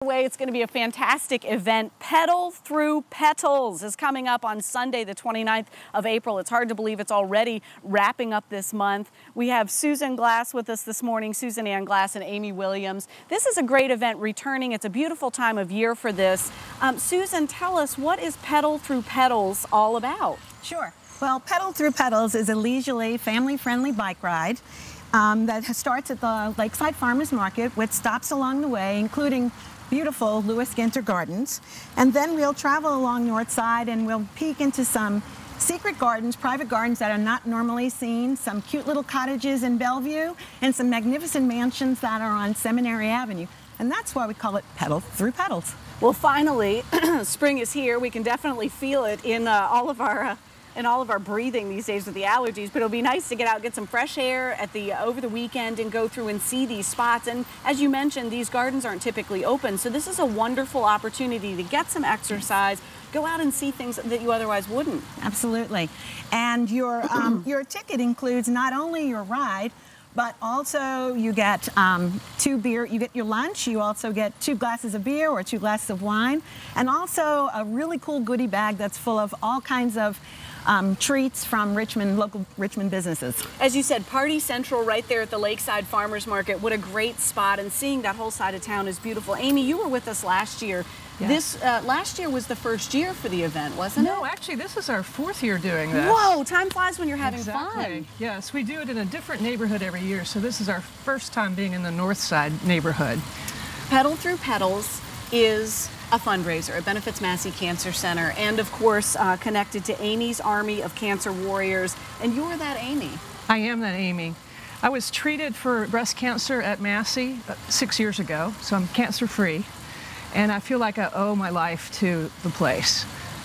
It's going to be a fantastic event. Pedal Through Petals is coming up on Sunday, the 29th of April. It's hard to believe it's already wrapping up this month. We have Susan Glass with us this morning, Susan Ann Glass and Amy Williams. This is a great event returning. It's a beautiful time of year for this. Susan, tell us, what is Pedal Through Petals all about? Sure. Well, Pedal Through Petals is a leisurely, family-friendly bike ride that starts at the Lakeside Farmers Market with stops along the way, including beautiful Lewis Ginter Gardens. And then we'll travel along North Side and we'll peek into some secret gardens, private gardens that are not normally seen, some cute little cottages in Bellevue, and some magnificent mansions that are on Seminary Avenue. And that's why we call it Pedal Through Petals. Well, finally, spring is here. We can definitely feel it in all of our breathing these days with the allergies, but it'll be nice to get out, get some fresh air over the weekend and go through and see these spots. And as you mentioned, these gardens aren't typically open, so this is a wonderful opportunity to get some exercise, go out and see things that you otherwise wouldn't. Absolutely. And your ticket includes not only your ride, but also you get you get your lunch, you also get 2 glasses of beer or 2 glasses of wine, and also a really cool goodie bag that's full of all kinds of treats from local Richmond businesses. As you said, Party Central right there at the Lakeside Farmers Market. What a great spot, and seeing that whole side of town is beautiful. Amy, you were with us last year. Yes. This last year was the first year for the event, wasn't it? No, actually, this is our 4th year doing this. Whoa, time flies when you're having fun. Yes, we do it in a different neighborhood every year, so this is our first time being in the North Side neighborhood. Pedal Through Petals is a fundraiser. It benefits Massey Cancer Center and, of course, connected to Amy's Army of Cancer Warriors. And you're that Amy. I am that Amy. I was treated for breast cancer at Massey 6 years ago, so I'm cancer-free. And I feel like I owe my life to the place.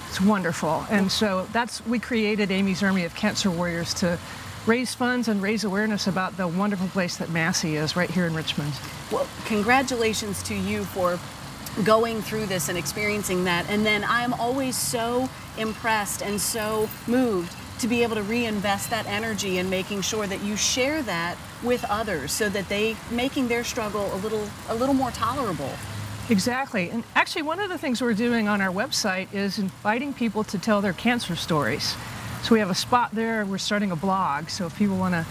It's wonderful. And so we created Amy's Army of Cancer Warriors to raise funds and raise awareness about the wonderful place that Massey is right here in Richmond. Well, congratulations to you for going through this and experiencing that. And then I'm always so impressed and so moved to be able to reinvest that energy in making sure that you share that with others so that making their struggle a little more tolerable. Exactly. And actually, one of the things we're doing on our website is inviting people to tell their cancer stories. So we have a spot there. We're starting a blog. So if people want to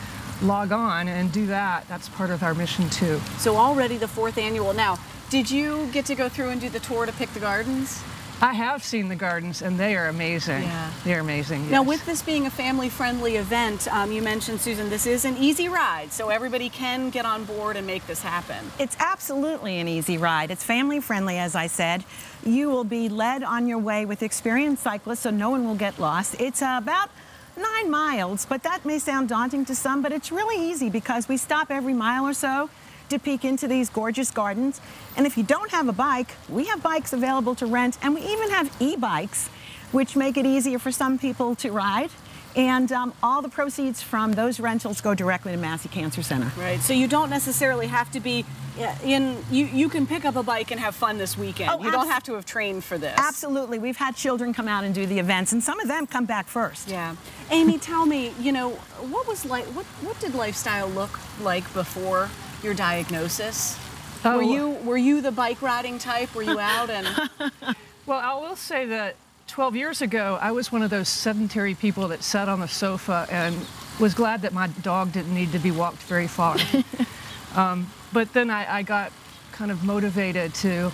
log on and do that, that's part of our mission too. So already the 4th annual. Now, did you get to go through and do the tour to pick the gardens? I have seen the gardens, and they are amazing. Yeah. They're amazing, yes. Now, with this being a family-friendly event, you mentioned, Susan, this is an easy ride, so everybody can get on board and make this happen. It's absolutely an easy ride. It's family-friendly, as I said. You will be led on your way with experienced cyclists, so no one will get lost. It's about 9 miles, but that may sound daunting to some, but it's really easy because we stop every mile or so to peek into these gorgeous gardens. And if you don't have a bike, we have bikes available to rent, and we even have e-bikes, which make it easier for some people to ride. And all the proceeds from those rentals go directly to Massey Cancer Center. Right, so you don't necessarily have to be you can pick up a bike and have fun this weekend. Oh, you don't have to have trained for this. Absolutely. We've had children come out and do the events, and some of them come back first. Yeah. Amy, tell me, what did lifestyle look like before your diagnosis? Oh. Were you the bike riding type? Were you out and? Well, I will say that 12 years ago, I was one of those sedentary people that sat on the sofa and was glad that my dog didn't need to be walked very far. But then I got kind of motivated to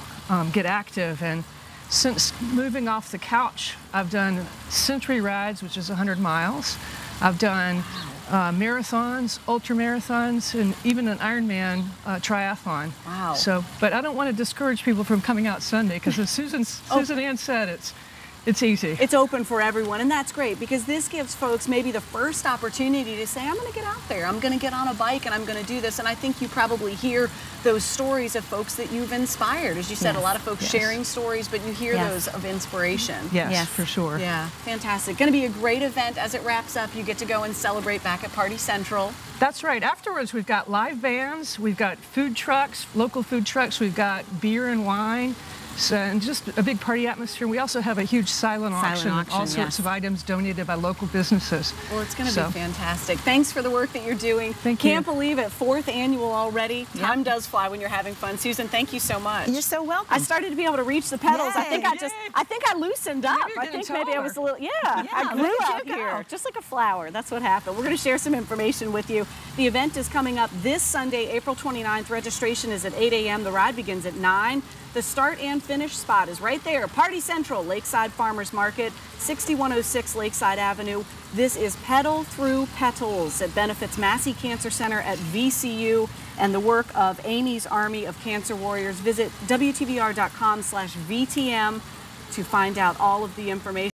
get active, and since moving off the couch, I've done century rides, which is 100 miles. I've done marathons, ultra marathons, and even an Ironman triathlon. Wow. So, but I don't want to discourage people from coming out Sunday, because as Susan Ann said, it's easy. It's open for everyone, and that's great, because this gives folks maybe the first opportunity to say, I'm going to get out there, I'm going to get on a bike, and I'm going to do this. And I think you probably hear those stories of folks that you've inspired. As you said, a lot of folks sharing stories, but you hear those of inspiration. Yes, for sure. Yeah, fantastic. Going to be a great event. As it wraps up, you get to go and celebrate back at Party Central. That's right. Afterwards, we've got live bands, we've got food trucks, local food trucks, we've got beer and wine. So, and just a big party atmosphere. We also have a huge silent auction of all sorts of items donated by local businesses. Well, it's going to be fantastic. Thanks for the work that you're doing. Thank you. Can't believe it, 4th annual already. Yep. Time does fly when you're having fun. Susan, thank you so much. You're so welcome. I started to be able to reach the petals. Yay, I think I loosened up. Maybe I think maybe I was a little, I grew out here, just like a flower. That's what happened. We're going to share some information with you. The event is coming up this Sunday, April 29th. Registration is at 8 a.m. The ride begins at 9. The start and finish spot is right there. Party Central, Lakeside Farmers Market, 6106 Lakeside Avenue. This is Petal Through Petals. It benefits Massey Cancer Center at VCU and the work of Amy's Army of Cancer Warriors. Visit WTVR.com/VTM to find out all of the information.